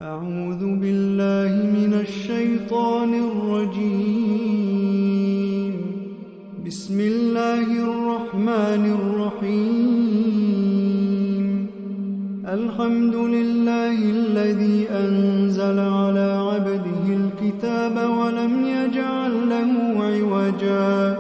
أعوذ بالله من الشيطان الرجيم. بسم الله الرحمن الرحيم. الحمد لله الذي أنزل على عبده الكتاب ولم يجعل له عوجا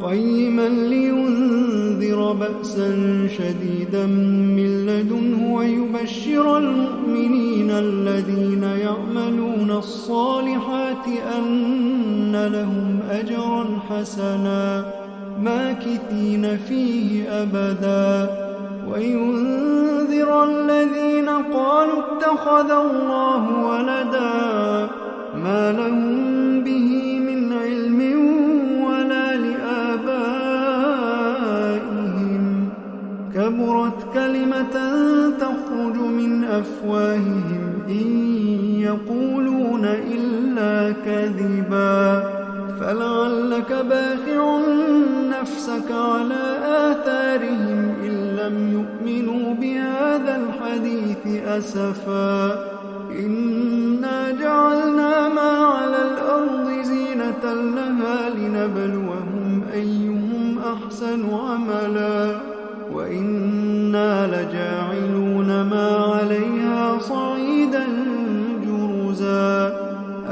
قيما لينذر بأسا شديدا من لدنه ويبشر المؤمنين الذين يعملون الصالحات أن لهم أجرا حسنا ماكثين فيه أبدا وينذر الذين قالوا اتخذ الله ولدا ما لهم به من علم ولا لآبائهم كبرت كلمة تخرج من أفواههم إن يقولون إلا كذبا فلعلك باخع نفسك على آثارهم إن لم يؤمنوا بهذا الحديث أسفا إنا جعلنا ما على الأرض زينة لها لنبلوهم أيهم أحسن عملا وإنا لجاعلون ما عليها صعيدا جرزا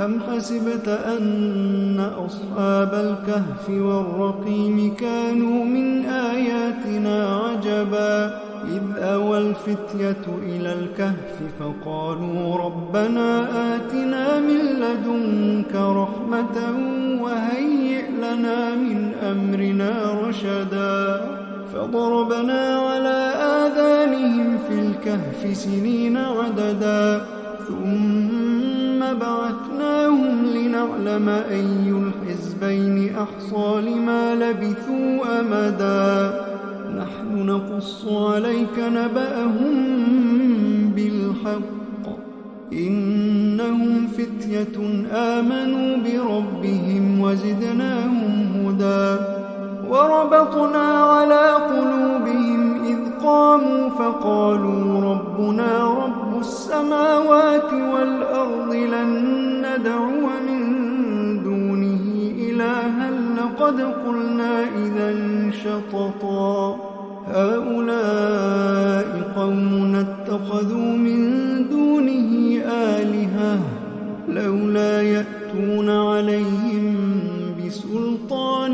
أم حسبت أن أصحاب الكهف والرقيم كانوا من آياتنا عجبا إذ أوى الفتية إلى الكهف فقالوا ربنا آتنا من لدنك رحمة وهيئ لنا من أمرنا رشدا فضربنا على آذانهم في الكهف سنين عددا ثم بعثناهم لنعلم أي الحزبين أحصى لما لبثوا أمدا نحن نقص عليك نبأهم بالحق إنهم فتية آمنوا بربهم وزدناهم هدى وربطنا على قلوبهم إذ قاموا فقالوا ربنا رب السماوات والأرض لن ندعو من دونه إلها لقد قلنا إذا شططا هؤلاء قوم اتخذوا من دونه آلهة لولا يأتون عليهم بسلطان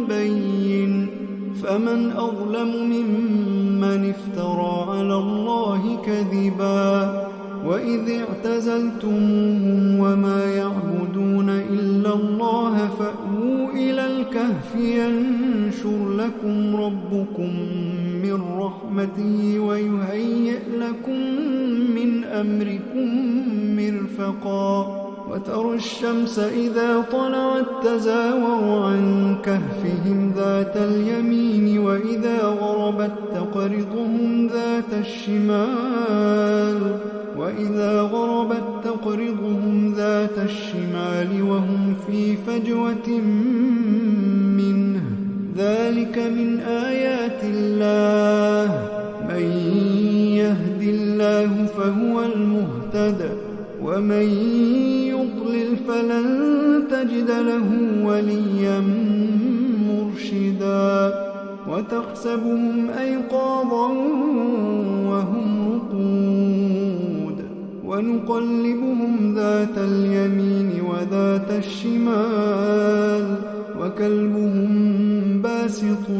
بين فمن أظلم ممن افترى على الله كذبا وإذ اعتزلتموهم وما يعبدون إلا الله فأووا إلى الكهف ينشر لكم ربكم من رحمته ويهيئ لكم من أمركم مرفقا وترى الشمس إذا طلعت تزاور عن كهفهم ذات اليمين وإذا غربت تقرضهم ذات الشمال وهم في فجوة منه ذلك من آيات الله من يهد الله فهو المهتد ومن يضلل فلن تجد له وليا مرشدا وتحسبهم أيقاظا وهم رقود ونقلبهم ذات اليمين وذات الشمال وكلبهم باسط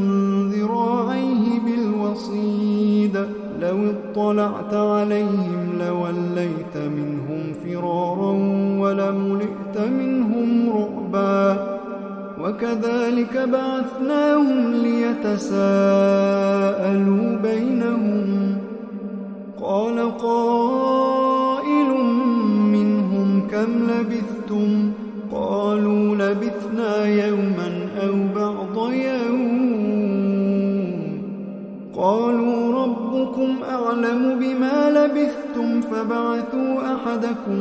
ذراعيه بالوصيد لو اطلعت عليهم لوليت منهم فرارا ولملئت منهم رعبا وكذلك بعثناهم ليتساءلوا بينهم قال قائل منهم كم لبثتم قالوا لبثنا يوما أو بعض يوم قالوا ربكم أعلم بما لبثتم فبعثوا أحدكم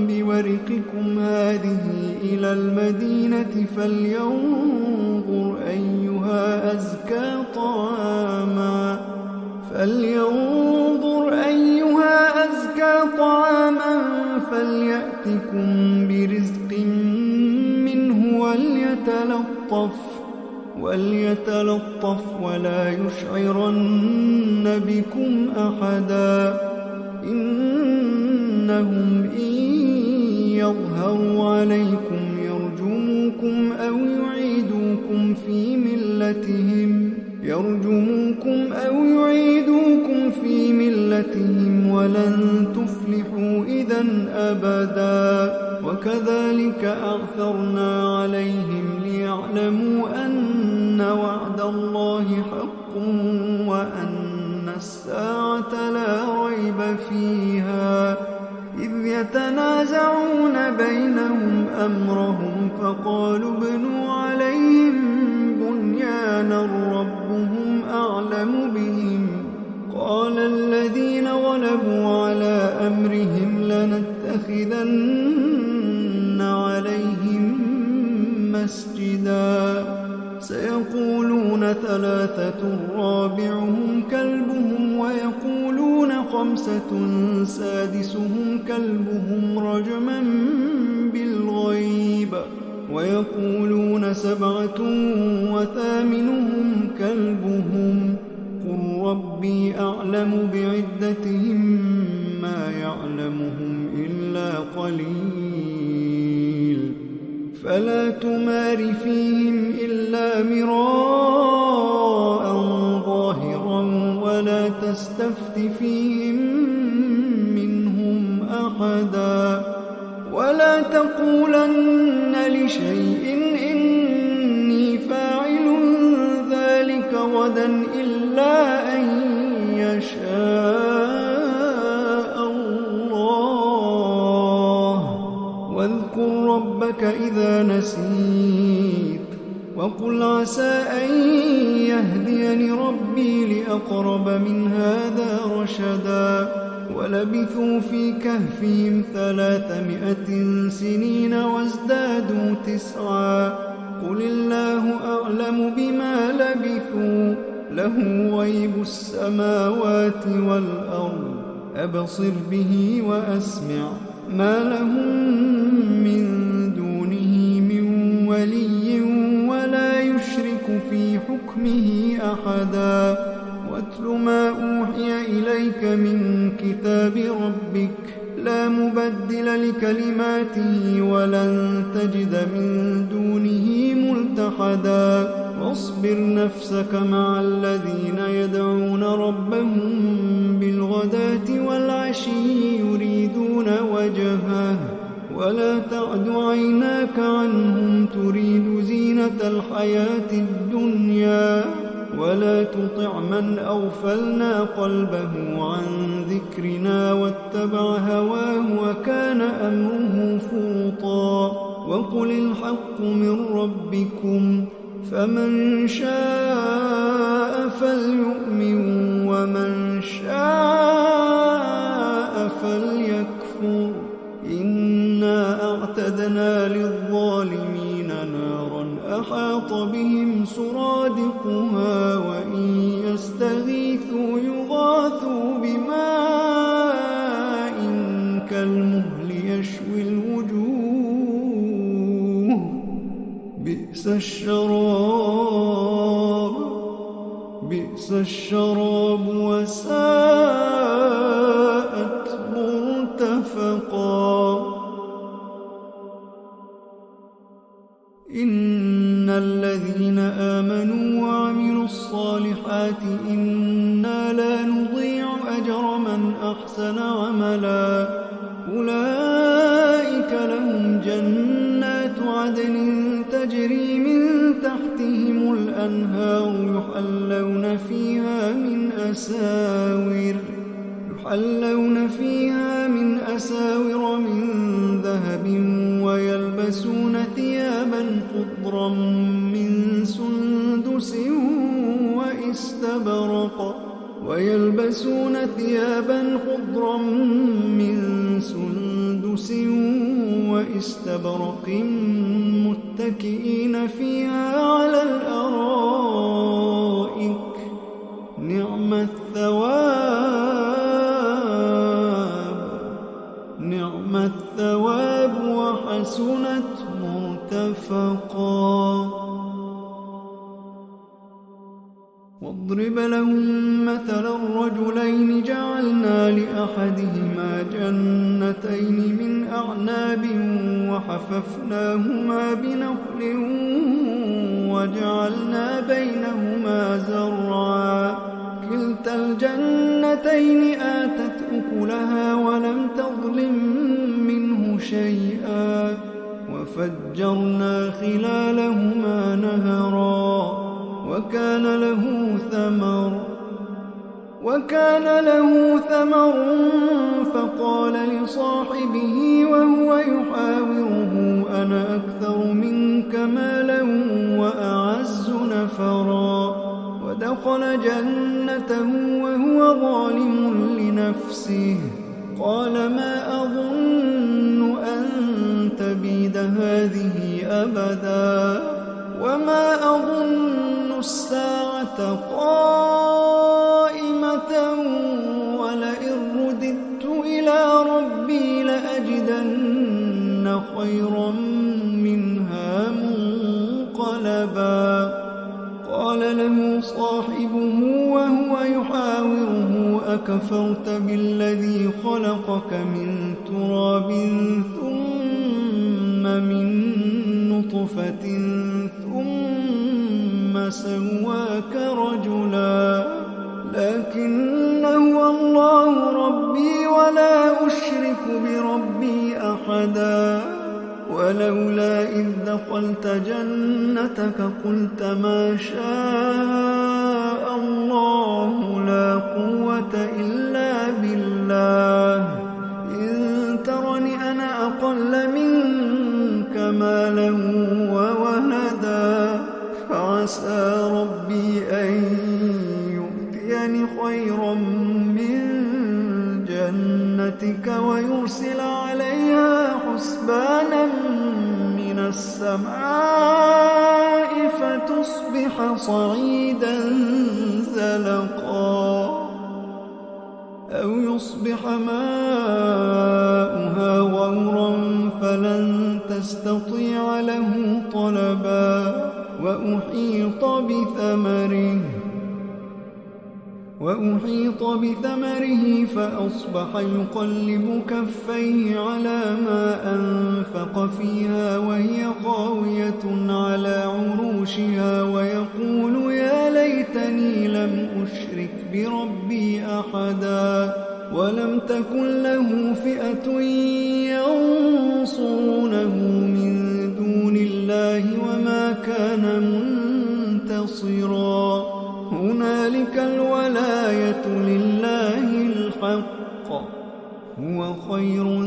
بورقكم هذه إلى المدينة فلينظر أيها أزكى طعاما فليأتكم برزق منه وليتلطف ولا يشعرن بكم أحدا إنهم إن يظهروا عليكم يرجموكم أو يعيدوكم في ملتهم ولن تفلحوا إذا أبدا وكذلك أعثرنا عليهم ليعلموا أن وعد الله حق وأن الساعة لا ريب فيها إذ يتنازعون بينهم أمرهم فقالوا ابنوا عليهم بنيانا ربهم أعلم بهم قال الذين غلبوا على أمرهم لنتخذن عليهم مسجدا سيقولون 3 رابعهم كلبهم ويقولون 5 سادسهم كلبهم رجما بالغيب ويقولون 7 وثامنهم كلبهم قل ربي أعلم بعدتهم ما يعلمهم إلا قليل فلا تمار فيهم إلا مراء ظاهرا ولا تستفت فيهم منهم أحدا ولا تقولن لشيء إني فاعل ذلك غدا إلا أن يشاء الله واذكر ربك إذا نسيت وقل عسى أن يهديني ربي لأقرب من هذا رشدا ولبثوا في كهفهم 300 سنين وازدادوا 9 قل الله أعلم بما لبثوا له غيب السماوات والأرض أبصر به وأسمع ما لهم من دونه من ولي ولا يشرك في حكمه أحدا واتل ما أوحي إليك من كتاب ربك لا مبدل لكلماته ولن تجد من دونه ملتحدا واصبر نفسك مع الذين يدعون ربهم بالغداة والعشي يريدون وجهه ولا تعد عيناك عنهم تريد زينة الحياة الدنيا ولا تطع من أغفلنا قلبه عن ذكرنا واتبع هواه وكان أمره فرطا وقل الحق من ربكم فمن شاء فليؤمن ومن شاء فليكفر إنا أعتدنا للظالمين نارا أحاط بهم سرادقها وإن يستغيثوا يغاثوا بماء كالمهل يشوي الوجوه بئس الشراب وساءت مرتفقا إن الذين آمنوا وعملوا الصالحات إنا لا نضيع أجر من أحسن عملا أولئك لهم جنات عدن تجري من تحتهم الأنهار يحلون فيها من أساور من ذهب ويلبسون ثيابا خضرا من سندس وإستبرق متكئين فيها على الأرائك نعم نعم الثواب وحسنت مرتفقا واضرب لهم مثلا الرجلين جعلنا لأحدهما جنتين من أعناب وحففناهما بنخل وجعلنا بينهما زرعا كلتا الجنتين آتت أكلها ولم تظلم منه شيئا وفجرنا خلالهما نهرا وكان له ثمر فقال لصاحبه وهو يحاوره أنا أكثر منك مالا وأعز نفرا ودخل جنته وهو ظالم لنفسه قال ما أظن أن تبيد هذه أبدا وما أظن الساعة قائمة ولئن رددت إلى ربي لأجدن خيرا منها منقلبا قال له صاحبه وهو يحاوره أكفرت بالذي خلقك من تراب ثم من نطفة ثم سواك رجلا لكن هو الله ربي ولا أشرك بربي أحدا ولولا إذ دخلت جنتك قلت ما شاء الله لا قوة إلا بالله إن ترني أنا أقل منك مالا وولدا فعسى ربي أن يؤتيني خيرا من جنتك ويرسل عليها حسبانا من السماء فتصبح صعيدا زلقا أو يصبح ماؤها غورا فلن تستطيع له طلبا وأحيط بثمره فأصبح يقلب كفيه على ما أنفق فيها وهي خاوية على عروشها ويقول يا ليتني لم أشرك بربي أحدا ولم تكن له فئة ينصرونه من دون الله وما كان منتصرا هنالك الولاية لله الحق هو خير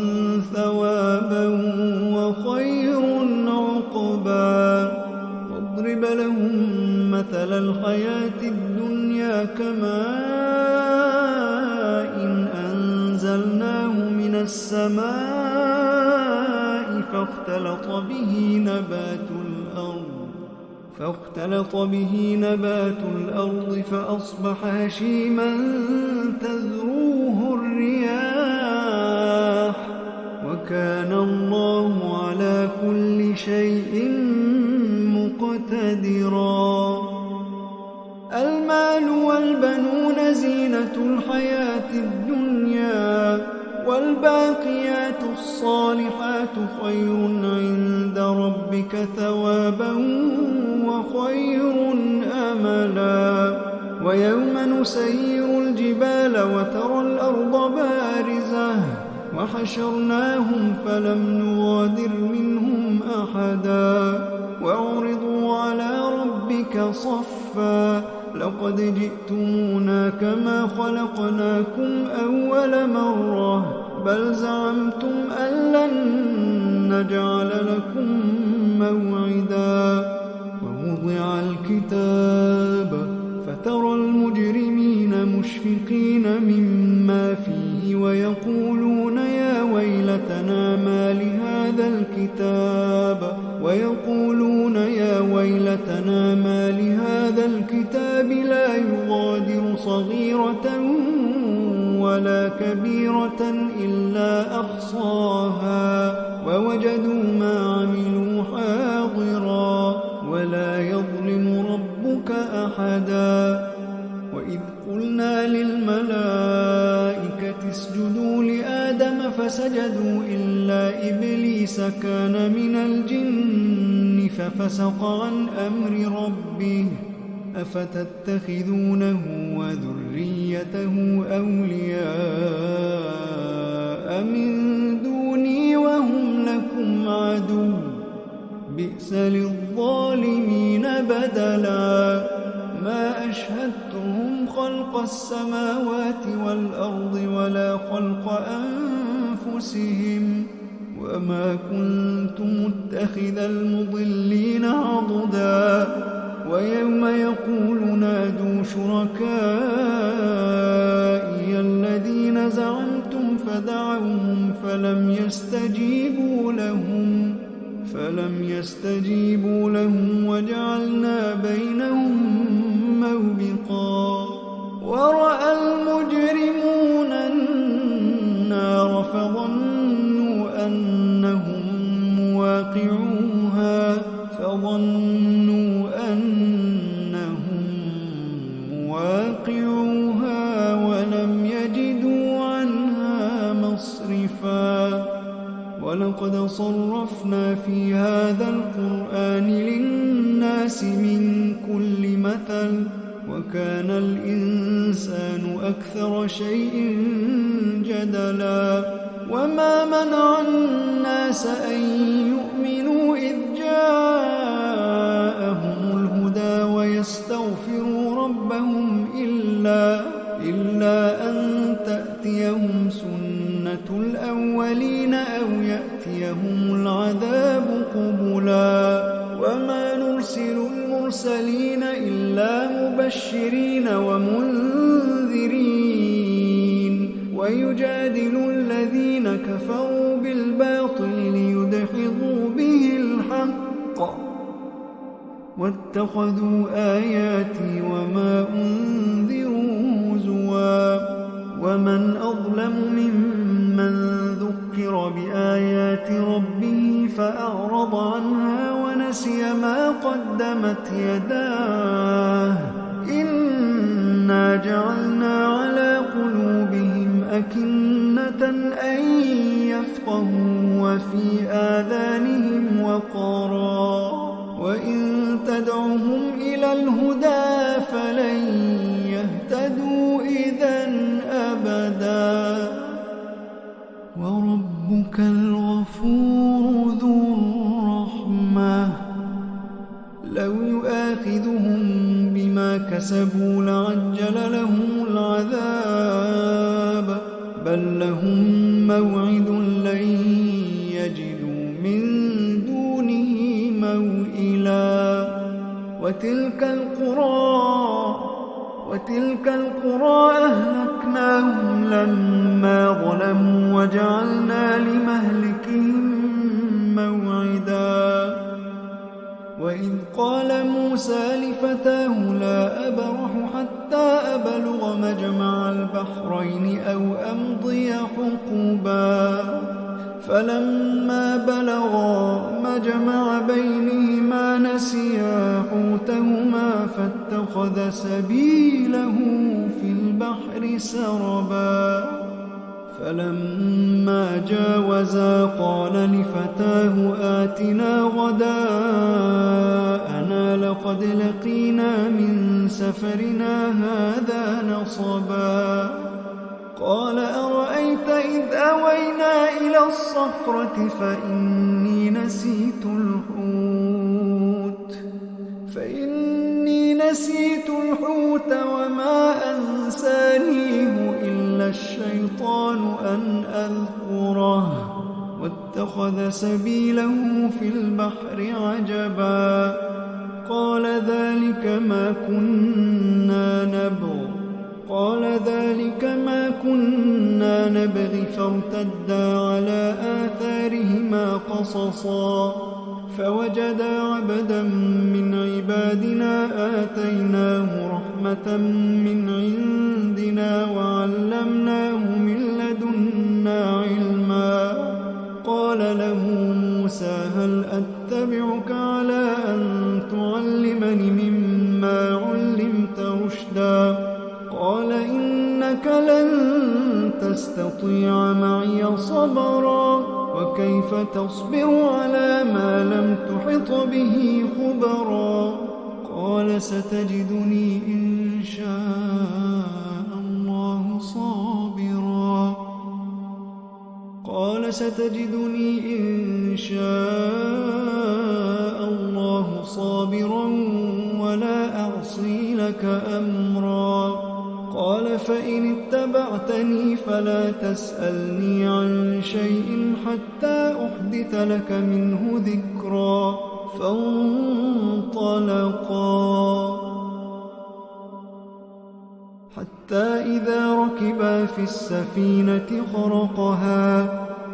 ثوابا وخير عقبا واضرب لهم مثل الحياة الدنيا كماء أنزلناه من السماء فاختلط به نبات الأرض فأصبح هشيما تذروه الرياح وكان الله على كل شيء مقتدرا المال والبنون زينة الحياة الدنيا والباقيات الصالحات خير عند ربك ثوابا وخير أملا ويوم نسير الجبال وترى الأرض بارزة وحشرناهم فلم نغادر منهم أحدا وعرضوا على ربك صفا لقد جئتمونا كما خلقناكم أول مرة بل زعمتم أن لن نجعل لكم موعدا ووضع الكتاب فترى المجرمين مشفقين مما فيه ويقولون يا ويلتنا ما لهذا الكتاب لا يغادر صغيرة ولا كبيرة إلا أحصاها ووجدوا ما عملوا حاضرا ولا يظلم ربك أحدا. وإذ قلنا للملائكة اسجدوا لآدم فسجدوا إلا إبليس كان من الجن ففسق عن أمر ربه أفتتخذونه وذريته أولياء من دوني وهم لكم عدو بئس للظالمين بدلا. ما أشهدتهم خلق السماوات والأرض ولا خلق أنفسهم وما كنت متخذ المضلين عضدا. ويوم يقول نادوا شركائي الذين زعمتم فدعوهم فلم يستجيبوا لهم وجعلنا بينهم موبقا. ورأى المجرمون النار فظنوا أنهم مواقعوها ولم يجدوا عنها مصرفا. ولقد صرفنا في هذا القرآن للناس من كل مثل وكان الإنسان أكثر شيء جدلا. وما منع الناس أن يؤمنوا إذ جاءهم الهدى ويستغفروا ربهم إلا أن تأتيهم سنة الأولين أو يأتيهم العذاب قبلا. وما نرسل المرسلين إلا مبشرين ومنذرين ويجادل الذين كفروا بالباطل ليدحضوا به الحق واتخذوا آياتي وما أنذروا هزوا. ومن أظلم ممن ذكر بآيات ربه فأعرض عنها ونسي ما قدمت يداه إنا جعلنا على قلوبهم أكنة أن يفقهوا وفي آذانهم وقرا وإن تدعهم إلى الهدى فلن يهتدوا إذن أبدا. وربك الغفور ذو الرحمة لو يؤاخذهم بما كسبوا لعجل لهم العذاب بل لهم موعد لن يجدوا من دونه موئلا. وتلك القرى أهلكناهم لما ظلموا وجعلنا لمهلكهم موعدا. وإذ قال موسى لفتاه لا أبرح حتى أبلغ مجمع البحرين أو أمضي حقبا فلما بلغا مجمع بينهما نسيا حوتهما فاتخذ سبيله في البحر سربا. فلما جاوزا قال لفتاه آتنا غداءنا لقد لقينا من سفرنا هذا نصبا. قال أرأيت إذ أوينا إلى الصخرة فإني نسيت الحوت وما أنسانيه إلا الشيطان أن أذكره واتخذ سبيله في البحر عجبا. قال ذلك ما كنا نبغي فارتدا على آثارهما قصصا فوجدا عبدا من عبادنا آتيناه رحمة من عندنا وعلمناه قال له موسى هل أتبعك على أن تعلمني مما علمت رشدا قال إنك لن تستطيع معي صبرا وكيف تصبر على ما لم تحط به خبرا قال ستجدني إن شاء الله صابرا قال ستجدني إن شاء الله صابرا ولا أعصي لك أمرا قال فإن اتبعتني فلا تسألني عن شيء حتى أحدث لك منه ذكرا فانطلقا حتى إذا ركبا في السفينة خرقها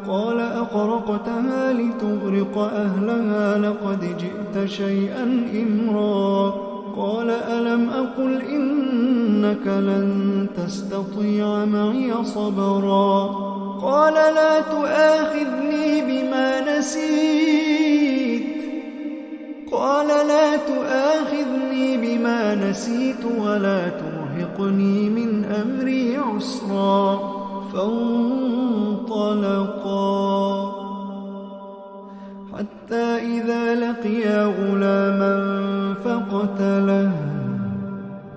قال أخرقتها لتغرق أهلها لقد جئت شيئا إمرا قال ألم أقل إنك لن تستطيع معي صبرا قال لا تؤاخذني بما نسيت ولا ترهقني من أمري عسرا فانطلقا حتى إذا لقيا غلاما فقتله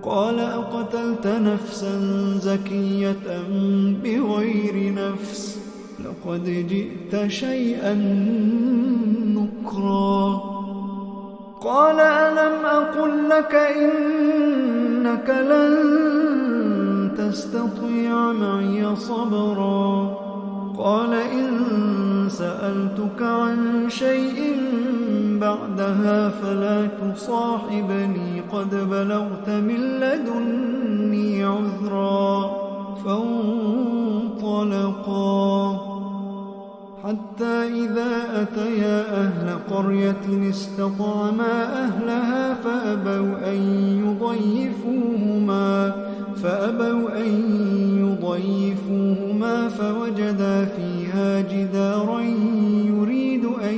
قال أقتلت نفسا زكية بغير نفس لقد جئت شيئا نكرا قال ألم أقل لك إنك لن تستطيع معي صبرا قال إن سألتك عن شيء بعدها فلا تصاحبني قد بلغت من لدني عذرا فانطلقا حتى إذا أتيا أهل قرية استطعما أهلها فأبوا أن يضيفوهما فوجدا فيها جدارا يريد أن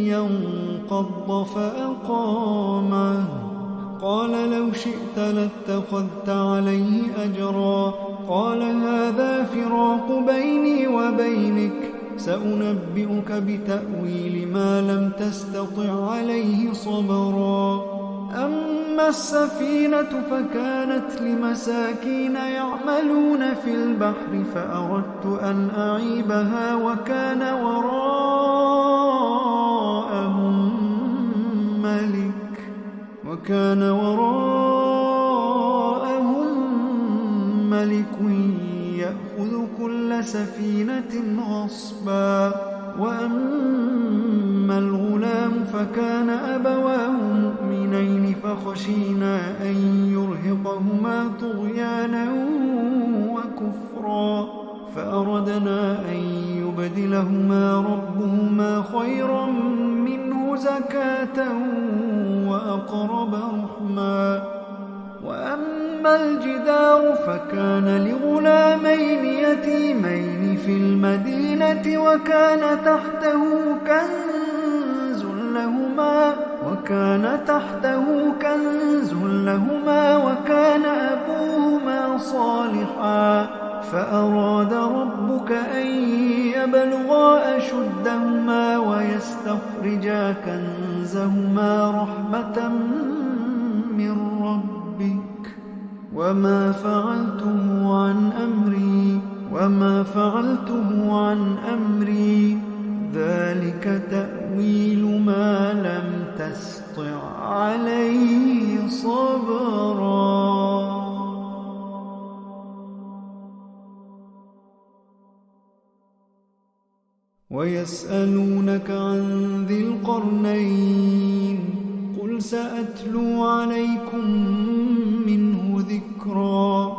ينقض فأقامه قال لو شئت لاتخذت عليه أجرا قال هذا فراق بيني وبينك سأنبئك بتأويل ما لم تستطع عليه صبرا أما السفينة فكانت لمساكين يعملون في البحر فأردت أن أعيبها وكان وراءهم ملك يأخذ كل سفينة غصبا وأما الغلام فكان أبواه مؤمنين فخشينا أن يرهقهما طغيانا وكفرا فأردنا أن يبدلهما ربهما خيرا منه زكاة وأقرب رحما وأما الجدار فكان لغلامين يتيمين في المدينة وكان تحته كنز لهما وكان أبوهما صالحا فأراد ربك أن يبلغا أشدهما ويستخرجا كنزهما رحمة من ربك وما فعلته عن أمري ذلك تأويل ما لم تسطع عليه صبرا ويسألونك عن ذي القرنين قل سأتلو عليكم منه ذكرا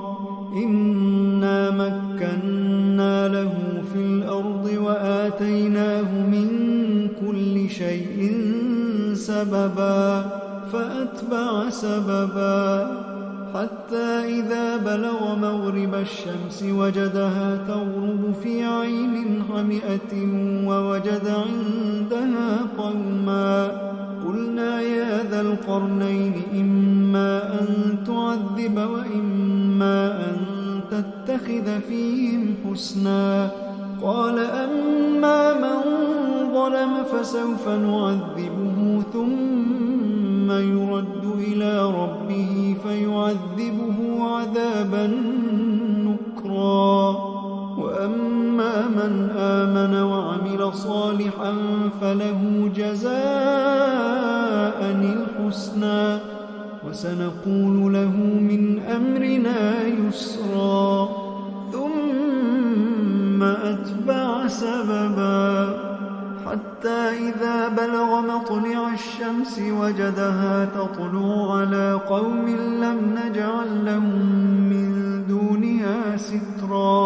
إنا مكنا له في الأرض وآتيناه من كل شيء سببا فأتبع سببا حتى إذا بلغ مغرب الشمس وجدها تغرب في عين حمئة ووجد عندها قوما. قلنا يا ذا القرنين إما أن تعذب وإما أن تتخذ فيهم حسنا. قال أما من ظلم فسوف نعذبه ثم يرد إلى ربه فيعذبه عذابا نكرا. وأما من آمن وعمل صالحا فله جزاء الحسنى وسنقول له من أمرنا يسرا. ثم أتبع سببا حتى إذا بلغ مطلع الشمس وجدها تطلع على قوم لم نجعل لهم من دونها سترا.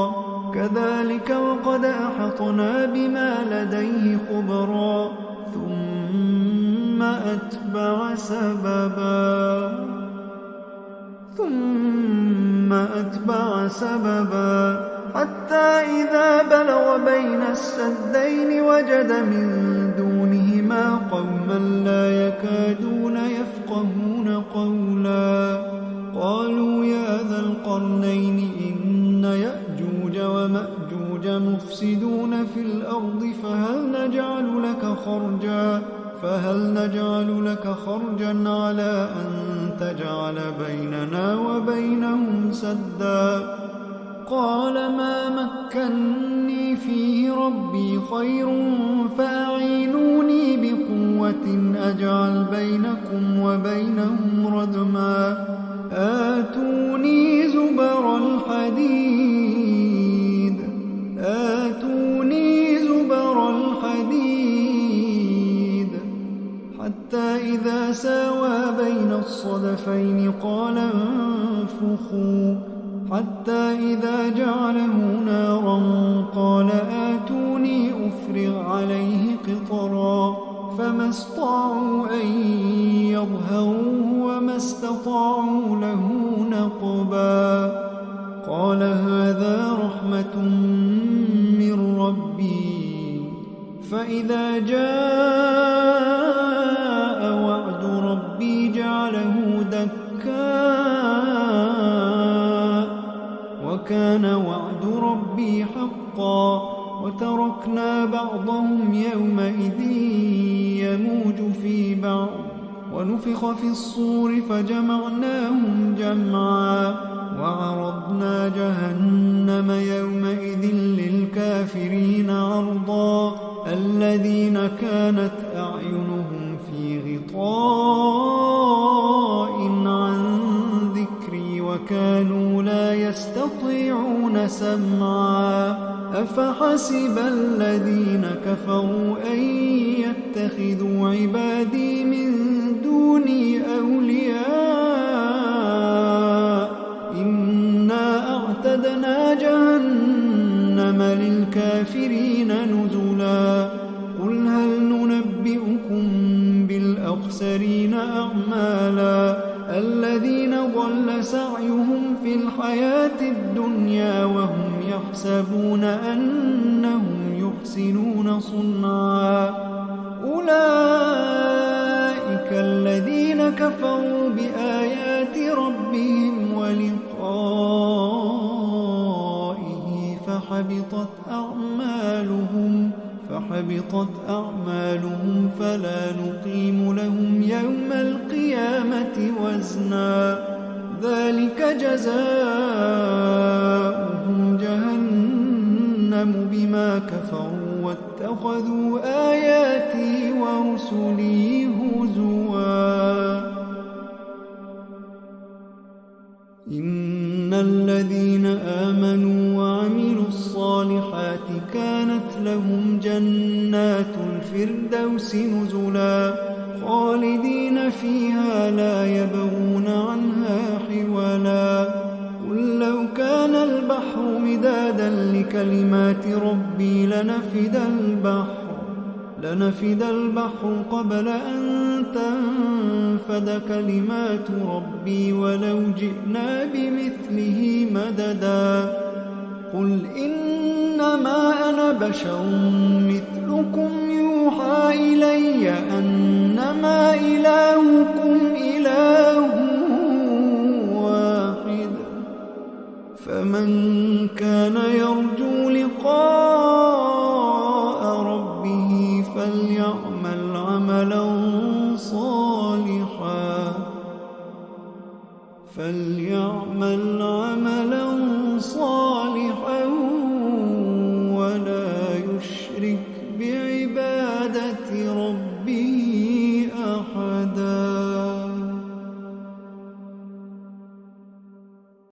كذلك وقد أحطنا بما لديه خبرا. ثم أتبع سببا حتى إذا بلغ بين السدين وجد من دونهما قوما لا يكادون يفقهون قولا. قالوا يا ذا القرنين إن يأجوج ومأجوج مفسدون في الأرض فهل نجعل لك خرجا على أن تجعل بيننا وبينهم سدا. قال ما مكني فيه ربي خير فأعينوني بقوة أجعل بينكم وبينهم ردما. آتوني زبر الحديد حتى إذا ساوى بين الصدفين قال انفخوا حتى إذا جعله نارا قال آتوني أفرغ عليه قطرا. فما استطاعوا أن يظهروه وما استطاعوا له نقبا. قال هذا رحمة من ربي فإذا جاء وعد ربي جعله دكا وكان وعد ربي حقا. وتركنا بعضهم يومئذ يموج في بعض ونفخ في الصور فجمعناهم جمعا. وعرضنا جهنم يومئذ للكافرين عرضا. الذين كانت أعينهم في غطاء عن ذكري وكانوا لا يستطيعون سمعا. أفحسب الذين كفروا أن يتخذوا عبادي من دوني أولياء إنا أعتدنا جهنم للكافرين نزلا. قل هل ننبئكم بالأخسرين أعمالا الذين ضل سعيهم في الحياة الدنيا وهم يحسبون أنهم يحسنون صنعا. أولئك الذين كفروا بآيات ربهم ولقائه فحبطت أعمالهم فلا نقيم لهم يوم القيامة وزنا. ذلك جزاؤهم جهنم بما كفروا واتخذوا آياتي ورسلي هزوا. إن الذين آمنوا وعملوا الصالحات كانت لهم جنات الفردوس نزلا خالدين فيها لا يبغون عنها حولا. قل لو كان البحر مدادا لكلمات ربي لنفد البحر قبل أن تنفد كلمات ربي ولو جئنا بمثله مددا قل إنما أنا بشر مثلكم يوحى إلي أنما إلهكم إله واحد فمن كان يرجو لقاء ربه فليعمل عملا صالحا ولا يشرك بعبادة